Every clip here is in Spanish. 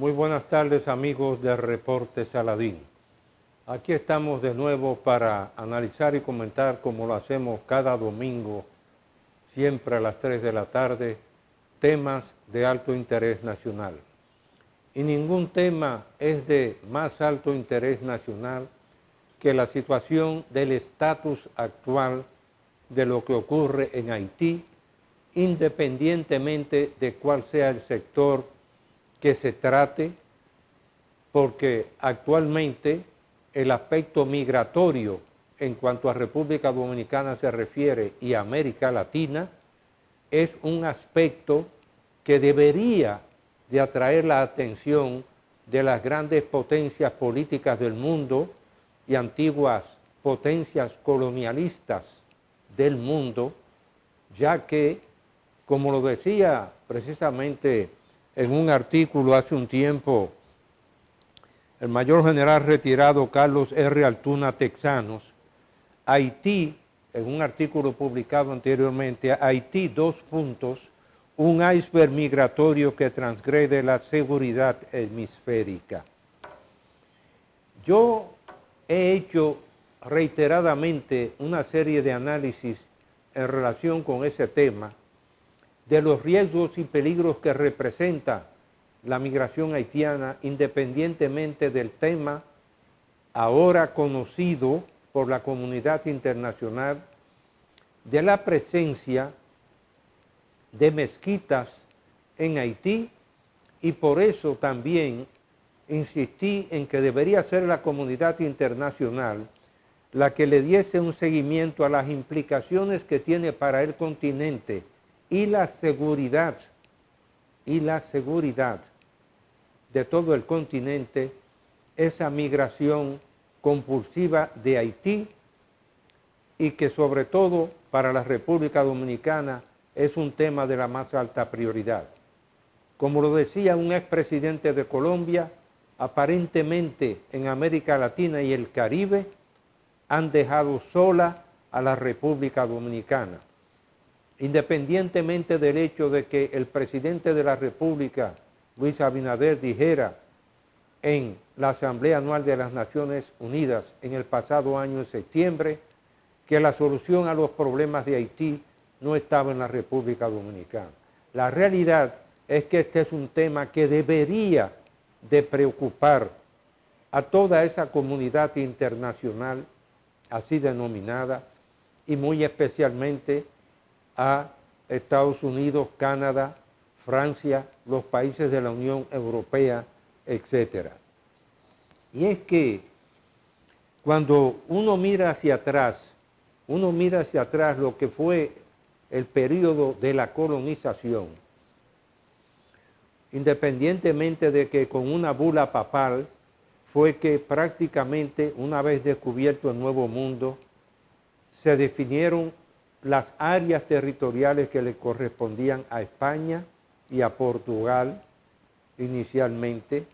Muy buenas tardes, amigos de Reporte Saladín. Aquí estamos de nuevo para analizar y comentar, como lo hacemos cada domingo, siempre a las 3 de la tarde, temas de alto interés nacional. Y ningún tema es de más alto interés nacional que la situación del estatus actual de lo que ocurre en Haití, independientemente de cuál sea el sector que se trate, porque actualmente el aspecto migratorio en cuanto a República Dominicana se refiere y a América Latina es un aspecto que debería de atraer la atención de las grandes potencias políticas del mundo y antiguas potencias colonialistas del mundo, ya que, como lo decía precisamente en un artículo hace un tiempo el mayor general retirado Carlos R. Altuna Texanos, Haití, en un artículo publicado anteriormente, Haití, un iceberg migratorio que transgrede la seguridad hemisférica. Yo he hecho reiteradamente una serie de análisis en relación con ese tema, de los riesgos y peligros que representa la migración haitiana, independientemente del tema ahora conocido por la comunidad internacional, de la presencia de mezquitas en Haití, y por eso también insistí en que debería ser la comunidad internacional la que le diese un seguimiento a las implicaciones que tiene para el continente y la seguridad de todo el continente esa migración compulsiva de Haití, y que sobre todo para la República Dominicana es un tema de la más alta prioridad. Como lo decía un expresidente de Colombia, aparentemente en América Latina y el Caribe han dejado sola a la República Dominicana. Independientemente del hecho de que el presidente de la República, Luis Abinader, dijera en la Asamblea Anual de las Naciones Unidas en el pasado año, en septiembre, que la solución a los problemas de Haití no estaba en la República Dominicana. La realidad es que este es un tema que debería de preocupar a toda esa comunidad internacional, así denominada, y muy especialmente a Estados Unidos, Canadá, Francia, los países de la Unión Europea, etc. Y es que cuando uno mira hacia atrás lo que fue el periodo de la colonización, independientemente de que con una bula papal fue que prácticamente una vez descubierto el Nuevo Mundo, se definieron las áreas territoriales que le correspondían a España y a Portugal inicialmente,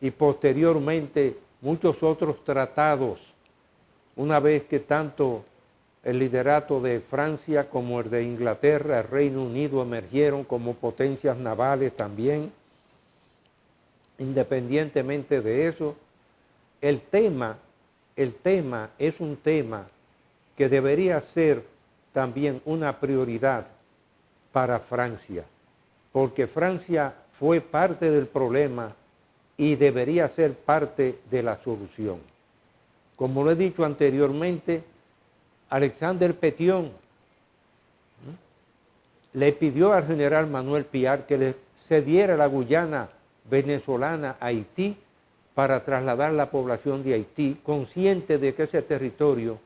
y posteriormente muchos otros tratados, una vez que tanto el liderato de Francia como el de Inglaterra, el Reino Unido emergieron como potencias navales también. Independientemente de eso, el tema es un tema que debería ser también una prioridad para Francia, porque Francia fue parte del problema y debería ser parte de la solución. Como lo he dicho anteriormente, Alexander Pétion le pidió al general Manuel Piar que le cediera la Guyana venezolana a Haití para trasladar la población de Haití, consciente de que ese territorio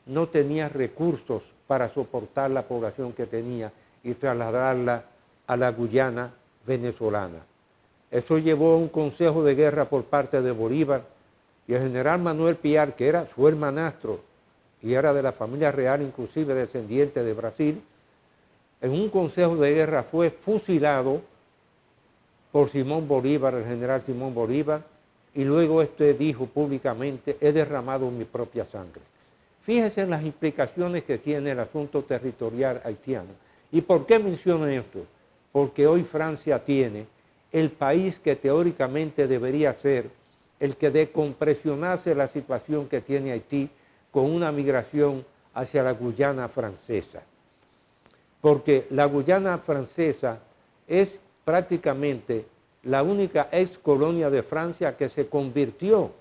no tenía recursos para soportar la población que tenía y trasladarla a la Guyana venezolana. Eso llevó a un consejo de guerra por parte de Bolívar, y el general Manuel Piar, que era su hermanastro y era de la familia real, inclusive descendiente de Brasil, en un consejo de guerra fue fusilado por Simón Bolívar, el general Simón Bolívar, y luego dijo públicamente: he derramado mi propia sangre. Fíjense en las implicaciones que tiene el asunto territorial haitiano. ¿Y por qué menciono esto? Porque hoy Francia tiene el país que teóricamente debería ser el que descompresionase la situación que tiene Haití con una migración hacia la Guyana francesa. Porque la Guyana francesa es prácticamente la única ex colonia de Francia que se convirtió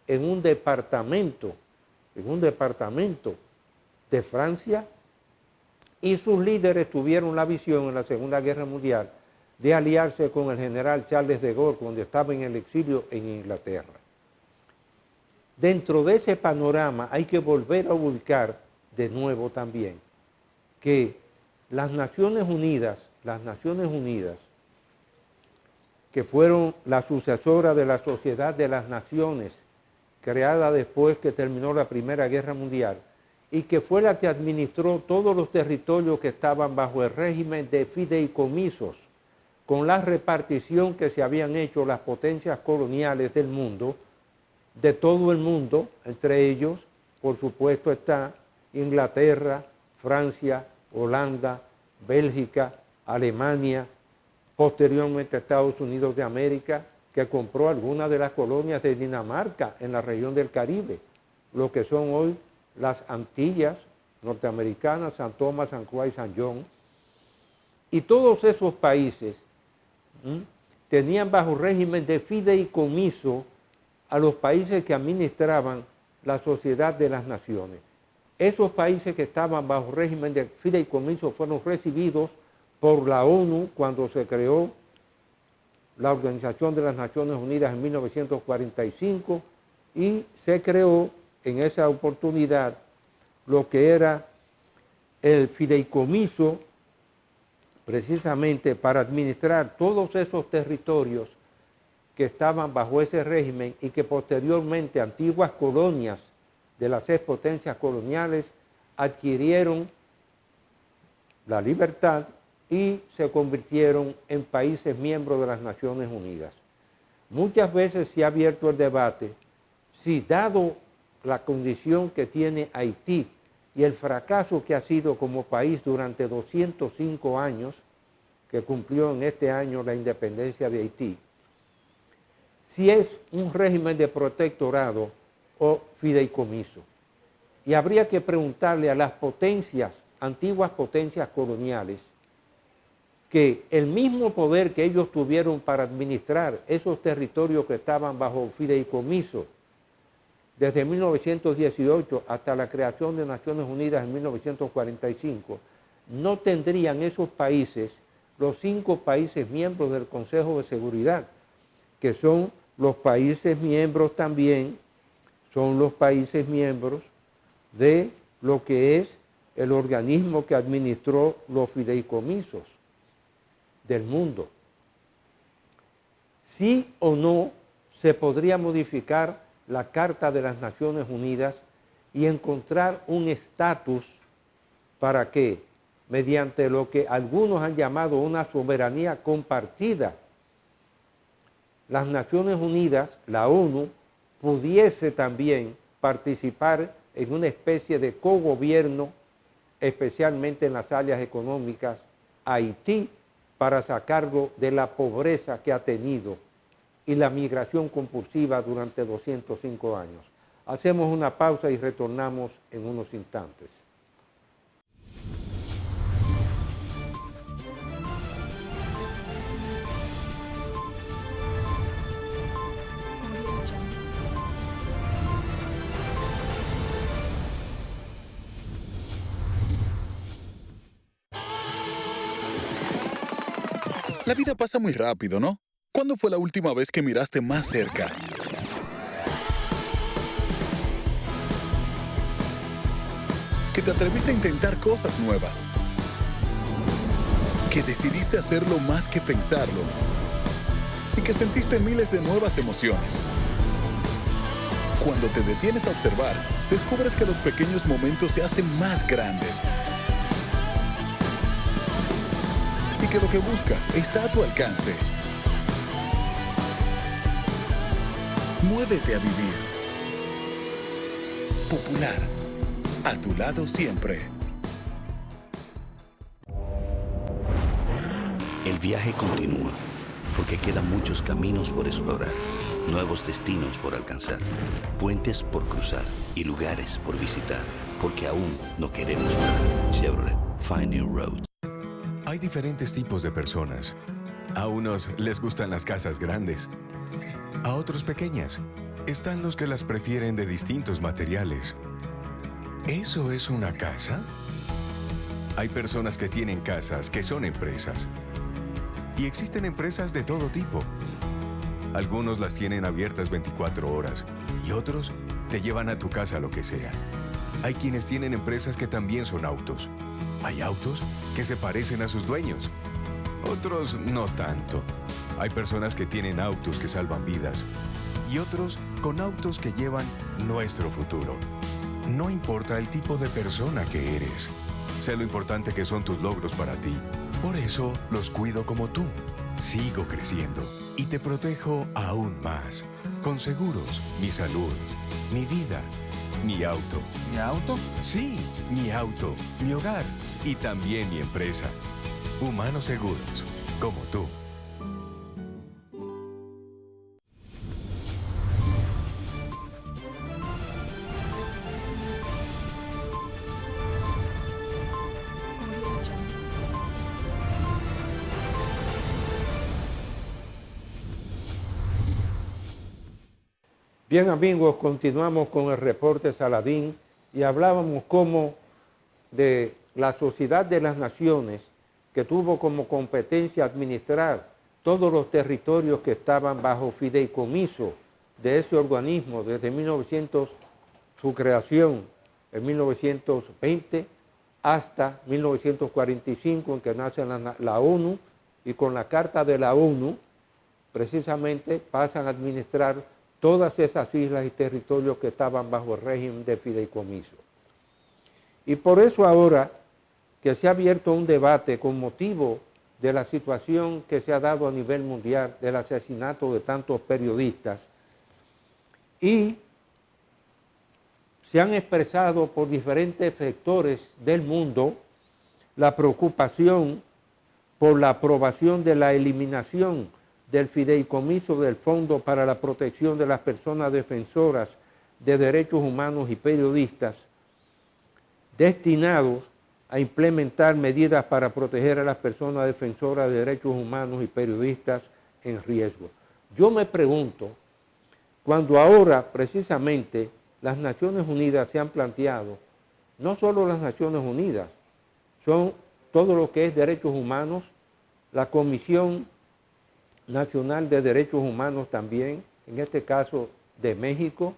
en un departamento de Francia, y sus líderes tuvieron la visión en la Segunda Guerra Mundial de aliarse con el general Charles de Gaulle cuando estaba en el exilio en Inglaterra. Dentro de ese panorama hay que volver a ubicar de nuevo también que las Naciones Unidas, que fueron la sucesora de la Sociedad de las Naciones, creada después que terminó la Primera Guerra Mundial, y que fue la que administró todos los territorios que estaban bajo el régimen de fideicomisos, con la repartición que se habían hecho las potencias coloniales del mundo, de todo el mundo, entre ellos, por supuesto, está Inglaterra, Francia, Holanda, Bélgica, Alemania, posteriormente Estados Unidos de América, que compró algunas de las colonias de Dinamarca en la región del Caribe, lo que son hoy las Antillas norteamericanas, San Tomás, San Juan y San John. Y todos esos países tenían bajo régimen de fideicomiso a los países que administraban la Sociedad de las Naciones. Esos países que estaban bajo régimen de fideicomiso fueron recibidos por la ONU cuando se creó la Organización de las Naciones Unidas en 1945, y se creó en esa oportunidad lo que era el fideicomiso precisamente para administrar todos esos territorios que estaban bajo ese régimen y que posteriormente antiguas colonias de las expotencias coloniales adquirieron la libertad y se convirtieron en países miembros de las Naciones Unidas. Muchas veces se ha abierto el debate si, dado la condición que tiene Haití y el fracaso que ha sido como país durante 205 años, que cumplió en este año la independencia de Haití, si es un régimen de protectorado o fideicomiso. Y habría que preguntarle a las potencias, antiguas potencias coloniales, que el mismo poder que ellos tuvieron para administrar esos territorios que estaban bajo fideicomiso desde 1918 hasta la creación de Naciones Unidas en 1945, no tendrían esos países los 5 países miembros del Consejo de Seguridad, que son los países miembros también, son los países miembros de lo que es el organismo que administró los fideicomisos del mundo. Sí o no se podría modificar la Carta de las Naciones Unidas y encontrar un estatus para que, mediante lo que algunos han llamado una soberanía compartida, las Naciones Unidas, la ONU, pudiese también participar en una especie de cogobierno, especialmente en las áreas económicas, Haití, para sacarlo de la pobreza que ha tenido y la migración compulsiva durante 205 años. Hacemos una pausa y retornamos en unos instantes. La vida pasa muy rápido, ¿no? ¿Cuándo fue la última vez que miraste más cerca? Que te atreviste a intentar cosas nuevas. Que decidiste hacerlo más que pensarlo. Y que sentiste miles de nuevas emociones. Cuando te detienes a observar, descubres que los pequeños momentos se hacen más grandes. Y que lo que buscas está a tu alcance. Muévete a vivir. Popular. A tu lado siempre. El viaje continúa. porque quedan muchos caminos por explorar, nuevos destinos por alcanzar, puentes por cruzar y lugares por visitar, porque aún no queremos parar. Chevrolet, Find New Roads. Hay diferentes tipos de personas. A unos les gustan las casas grandes, a otros pequeñas. Están los que las prefieren de distintos materiales. ¿Eso es una casa? Hay personas que tienen casas que son empresas. Y existen empresas de todo tipo. Algunos las tienen abiertas 24 horas y otros te llevan a tu casa lo que sea. Hay quienes tienen empresas que también son autos. Hay autos que se parecen a sus dueños. Otros no tanto. Hay personas que tienen autos que salvan vidas y otros con autos que llevan nuestro futuro. No importa el tipo de persona que eres. Sé lo importante que son tus logros para ti. Por eso los cuido como tú. Sigo creciendo y te protejo aún más. Con seguros, mi salud, mi vida, mi auto. ¿Mi auto? Sí, mi auto, mi hogar y también mi empresa. Humanos Seguros, como tú. Bien amigos, continuamos con el reporte Saladín y hablábamos como de la Sociedad de las Naciones que tuvo como competencia administrar todos los territorios que estaban bajo fideicomiso de ese organismo desde 1900, su creación en 1920 hasta 1945 en que nace la ONU y con la Carta de la ONU precisamente pasan a administrar todas esas islas y territorios que estaban bajo el régimen de fideicomiso. Y por eso ahora que se ha abierto un debate con motivo de la situación que se ha dado a nivel mundial del asesinato de tantos periodistas y se han expresado por diferentes sectores del mundo la preocupación por la aprobación de la eliminación del fideicomiso del Fondo para la Protección de las Personas Defensoras de Derechos Humanos y Periodistas, destinados a implementar medidas para proteger a las personas defensoras de derechos humanos y periodistas en riesgo. Yo me pregunto, cuando ahora precisamente las Naciones Unidas se han planteado, no solo las Naciones Unidas, son todo lo que es derechos humanos, la Comisión Nacional de Derechos Humanos también, en este caso de México,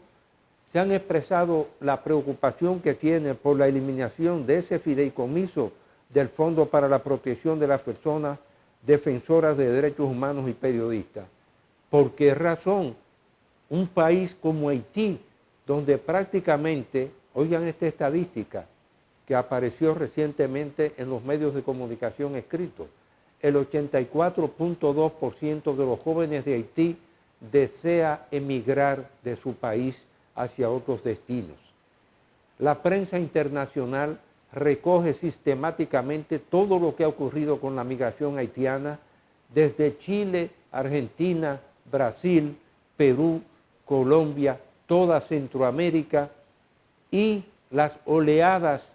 se han expresado la preocupación que tiene por la eliminación de ese fideicomiso del Fondo para la Protección de las Personas Defensoras de Derechos Humanos y Periodistas. ¿Por qué razón? Un país como Haití, donde prácticamente, oigan esta estadística que apareció recientemente en los medios de comunicación escritos, el 84.2% de los jóvenes de Haití desea emigrar de su país hacia otros destinos. La prensa internacional recoge sistemáticamente todo lo que ha ocurrido con la migración haitiana desde Chile, Argentina, Brasil, Perú, Colombia, toda Centroamérica y las oleadas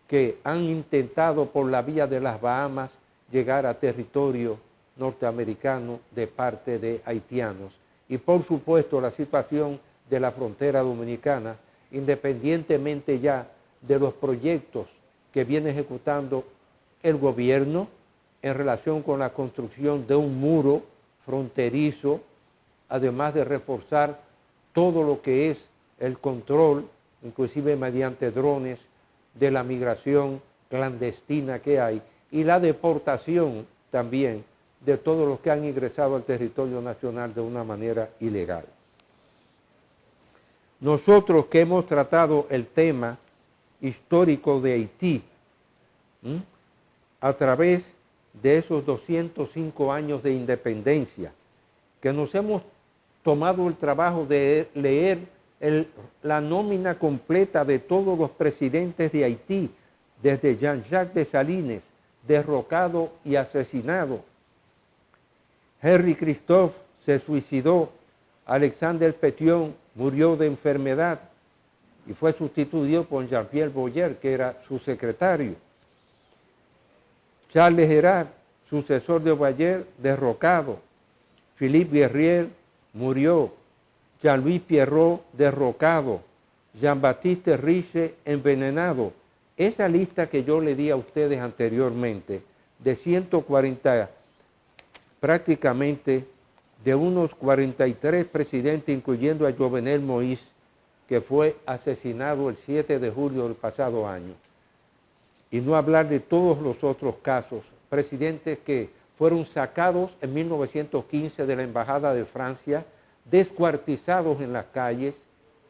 que han intentado por la vía de las Bahamas llegar a territorio norteamericano de parte de haitianos. Y por supuesto la situación de la frontera dominicana, independientemente ya de los proyectos que viene ejecutando el gobierno en relación con la construcción de un muro fronterizo, además de reforzar todo lo que es el control, inclusive mediante drones, de la migración clandestina que hay y la deportación también de todos los que han ingresado al territorio nacional de una manera ilegal. Nosotros que hemos tratado el tema histórico de Haití, a través de esos 205 años de independencia, que nos hemos tomado el trabajo de leer la nómina completa de todos los presidentes de Haití, desde Jean-Jacques Dessalines, derrocado y asesinado, Henri Christophe se suicidó, Alexander Petion murió de enfermedad y fue sustituido por Jean-Pierre Boyer, que era su secretario. Charles Gerard, sucesor de Boyer, derrocado. Philippe Guerrier murió. Jean-Louis Pierrot, derrocado. Jean-Baptiste Riche, envenenado. Esa lista que yo le di a ustedes anteriormente, de 140, prácticamente de unos 43 presidentes, incluyendo a Jovenel Moïse, que fue asesinado el 7 de julio del pasado año. Y no hablar de todos los otros casos, presidentes que fueron sacados en 1915 de la Embajada de Francia, descuartizados en las calles,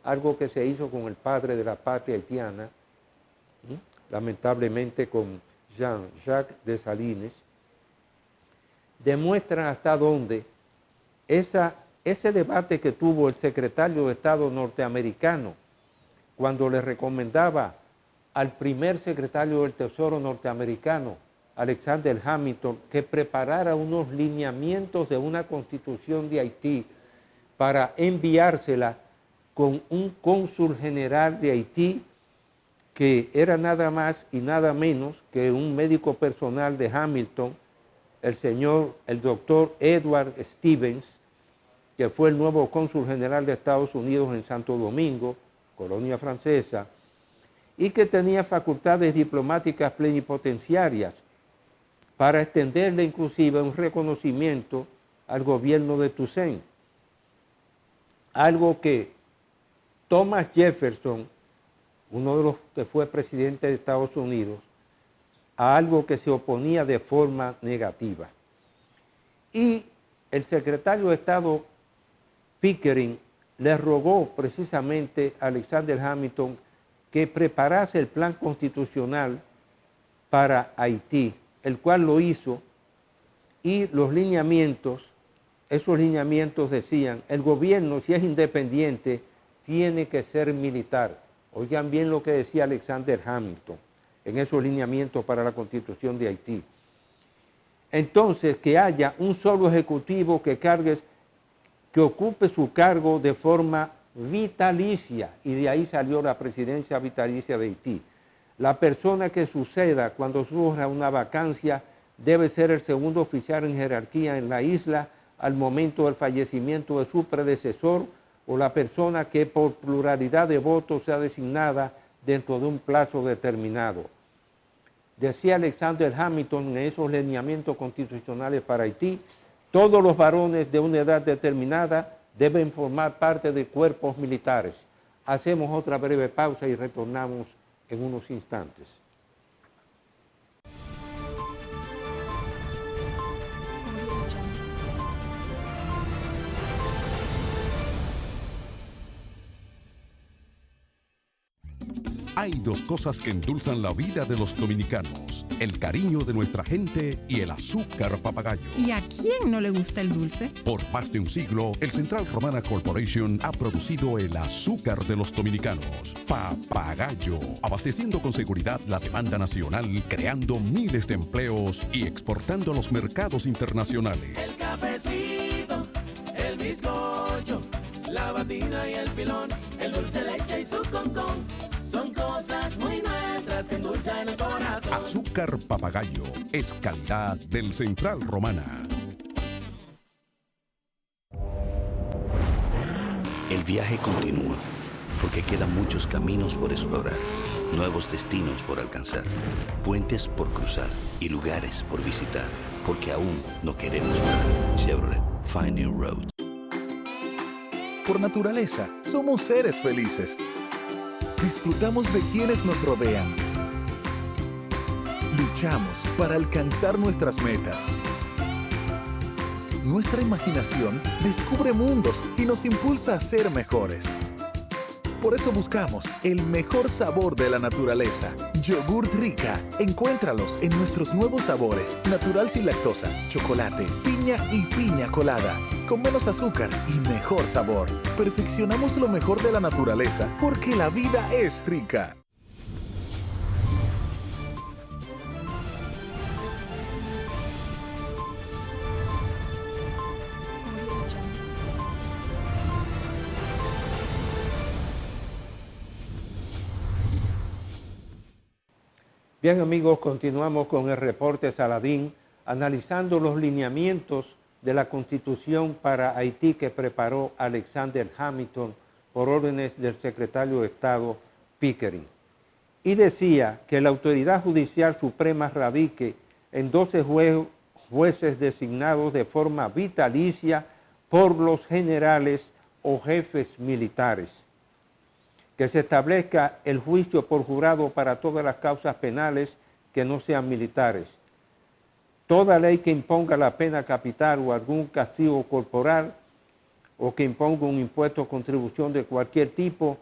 algo que se hizo con el padre de la patria haitiana, lamentablemente con Jean-Jacques Dessalines, demuestran hasta dónde ese debate que tuvo el secretario de Estado norteamericano cuando le recomendaba al primer secretario del Tesoro norteamericano, Alexander Hamilton, que preparara unos lineamientos de una constitución de Haití para enviársela con un cónsul general de Haití que era nada más y nada menos que un médico personal de Hamilton, el doctor Edward Stevens, que fue el nuevo cónsul general de Estados Unidos en Santo Domingo, colonia francesa, y que tenía facultades diplomáticas plenipotenciarias para extenderle inclusive un reconocimiento al gobierno de Toussaint. Algo que Thomas Jefferson, uno de los que fue presidente de Estados Unidos, a algo que se oponía de forma negativa. Y el secretario de Estado Pickering le rogó precisamente a Alexander Hamilton que preparase el plan constitucional para Haití, el cual lo hizo, y los lineamientos, esos lineamientos decían, el gobierno, si es independiente, tiene que ser militar. Oigan bien lo que decía Alexander Hamilton en esos lineamientos para la Constitución de Haití. Entonces, que haya un solo ejecutivo que ocupe su cargo de forma vitalicia, y de ahí salió la presidencia vitalicia de Haití. La persona que suceda cuando surja una vacancia debe ser el segundo oficial en jerarquía en la isla al momento del fallecimiento de su predecesor, o la persona que por pluralidad de votos sea designada dentro de un plazo determinado. Decía Alexander Hamilton en esos lineamientos constitucionales para Haití, todos los varones de una edad determinada deben formar parte de cuerpos militares. Hacemos otra breve pausa y retornamos en unos instantes. Hay dos cosas que endulzan la vida de los dominicanos: el cariño de nuestra gente y el azúcar papagayo. ¿Y a quién no le gusta el dulce? Por más de un siglo, el Central Romana Corporation ha producido el azúcar de los dominicanos, Papagayo, abasteciendo con seguridad la demanda nacional, creando miles de empleos y exportando a los mercados internacionales. El cafecito, el bizcocho, la batina y el filón, el dulce leche y su concón, son cosas muy nuestras que endulzan el corazón. Azúcar Papagayo es calidad del Central Romana. El viaje continúa, porque quedan muchos caminos por explorar, nuevos destinos por alcanzar, puentes por cruzar y lugares por visitar, porque aún no queremos parar. Chevrolet, Find New Road. Por naturaleza, somos seres felices. Disfrutamos de quienes nos rodean. Luchamos para alcanzar nuestras metas. Nuestra imaginación descubre mundos y nos impulsa a ser mejores. Por eso buscamos el mejor sabor de la naturaleza. Yogurt Rica. Encuéntralos en nuestros nuevos sabores: natural sin lactosa, chocolate, piña y piña colada. Con menos azúcar y mejor sabor. Perfeccionamos lo mejor de la naturaleza, porque la vida es rica. Bien amigos, continuamos con el reporte Saladín, analizando los lineamientos de la Constitución para Haití que preparó Alexander Hamilton por órdenes del secretario de Estado Pickering. Y decía que la autoridad judicial suprema radique en 12 jueces designados de forma vitalicia por los generales o jefes militares, que se establezca el juicio por jurado para todas las causas penales que no sean militares. Toda ley que imponga la pena capital o algún castigo corporal o que imponga un impuesto o contribución de cualquier tipo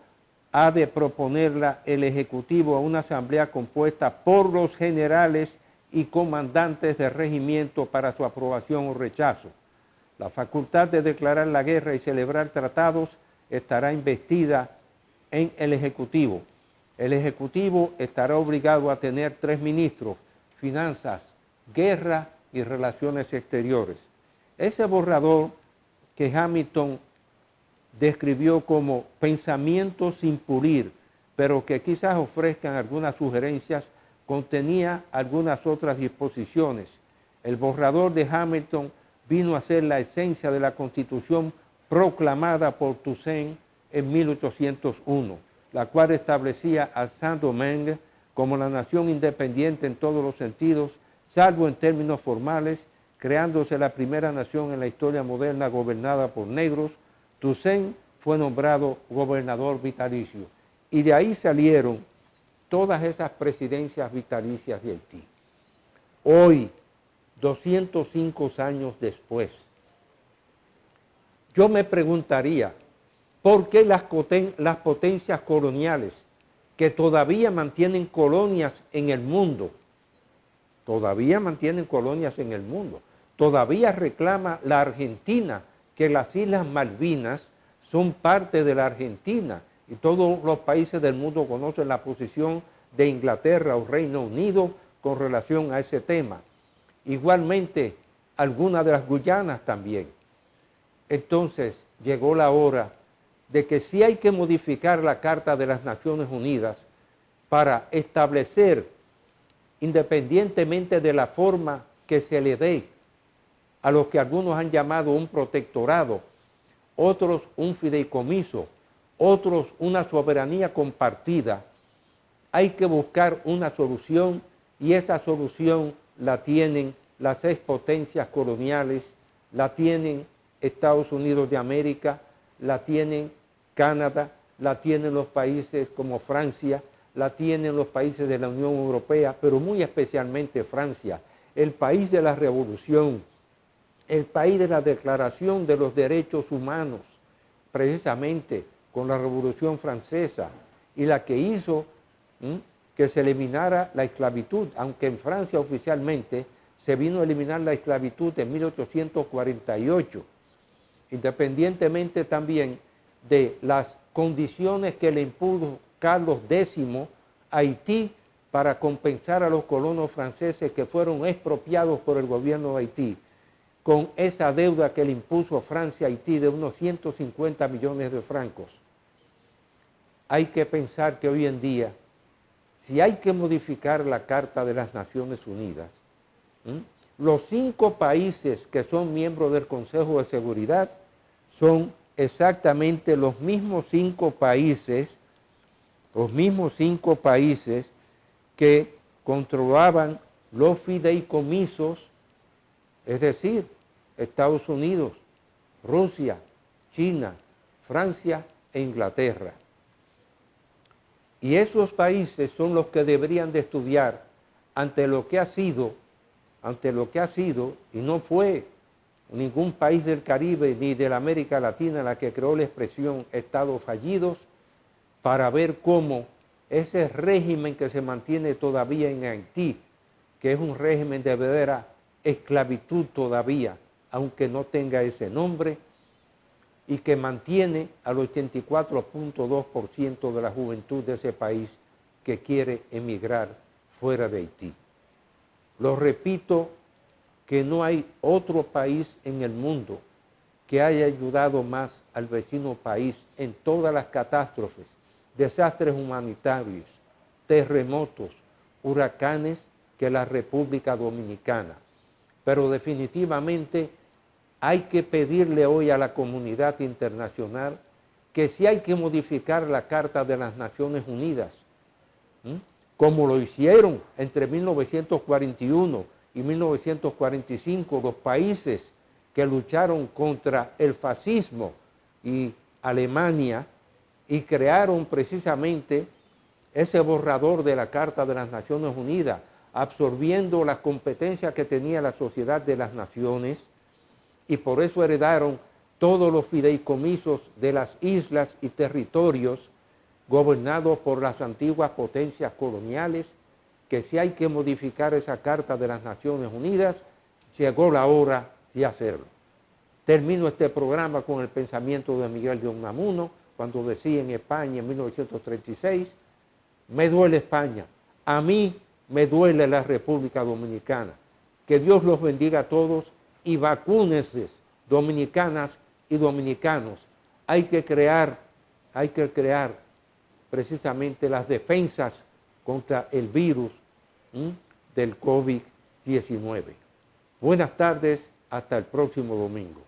ha de proponerla el Ejecutivo a una asamblea compuesta por los generales y comandantes de regimiento para su aprobación o rechazo. La facultad de declarar la guerra y celebrar tratados estará investida en el Ejecutivo. El Ejecutivo estará obligado a tener 3 ministros: Finanzas, Guerra y Relaciones Exteriores. Ese borrador que Hamilton describió como pensamientos sin pulir, pero que quizás ofrezcan algunas sugerencias, contenía algunas otras disposiciones. El borrador de Hamilton vino a ser la esencia de la Constitución proclamada por Toussaint en 1801, la cual establecía a Saint-Domingue como la nación independiente en todos los sentidos, salvo en términos formales, creándose la primera nación en la historia moderna gobernada por negros. Toussaint fue nombrado gobernador vitalicio y de ahí salieron todas esas presidencias vitalicias de Haití. Hoy, 205 años después, yo me preguntaría, ¿por qué las potencias coloniales que todavía mantienen colonias en el mundo, todavía reclama la Argentina que las Islas Malvinas son parte de la Argentina, y todos los países del mundo conocen la posición de Inglaterra o Reino Unido con relación a ese tema? Igualmente, algunas de las Guyanas también. Entonces, llegó la hora de que sí hay que modificar la Carta de las Naciones Unidas para establecer, independientemente de la forma que se le dé a lo que algunos han llamado un protectorado, otros un fideicomiso, otros una soberanía compartida, hay que buscar una solución, y esa solución la tienen las expotencias coloniales, la tienen Estados Unidos de América, la tienen Canadá, la tienen los países como Francia, la tienen los países de la Unión Europea, pero muy especialmente Francia, el país de la revolución, el país de la Declaración de los Derechos Humanos, precisamente con la Revolución Francesa, y la que hizo que se eliminara la esclavitud, aunque en Francia oficialmente se vino a eliminar la esclavitud en 1848, independientemente también de las condiciones que le impuso Carlos X a Haití para compensar a los colonos franceses que fueron expropiados por el gobierno de Haití, con esa deuda que le impuso Francia a Haití de unos 150 millones de francos. Hay que pensar que hoy en día, si hay que modificar la Carta de las Naciones Unidas, los 5 países que son miembros del Consejo de Seguridad son exactamente los mismos 5 países que controlaban los fideicomisos, es decir, Estados Unidos, Rusia, China, Francia e Inglaterra. Y esos países son los que deberían de estudiar ante lo que ha sido, y no fue ningún país del Caribe ni de la América Latina la que creó la expresión Estados fallidos, para ver cómo ese régimen que se mantiene todavía en Haití, que es un régimen de verdadera esclavitud todavía, aunque no tenga ese nombre, y que mantiene al 84.2% de la juventud de ese país que quiere emigrar fuera de Haití. Lo repito, que no hay otro país en el mundo que haya ayudado más al vecino país en todas las catástrofes, desastres humanitarios, terremotos, huracanes que la República Dominicana. Pero definitivamente hay que pedirle hoy a la comunidad internacional que si hay que modificar la Carta de las Naciones Unidas, como lo hicieron entre 1941 y 1945 los países que lucharon contra el fascismo y Alemania y crearon precisamente ese borrador de la Carta de las Naciones Unidas, absorbiendo las competencias que tenía la Sociedad de las Naciones, y por eso heredaron todos los fideicomisos de las islas y territorios gobernados por las antiguas potencias coloniales, que si hay que modificar esa Carta de las Naciones Unidas, llegó la hora de hacerlo. Termino este programa con el pensamiento de Miguel de Unamuno, cuando decía en España en 1936, me duele España, a mí me duele la República Dominicana. Que Dios los bendiga a todos y vacúnense, dominicanas y dominicanos. Hay que crear precisamente las defensas contra el virus del COVID-19. Buenas tardes, hasta el próximo domingo.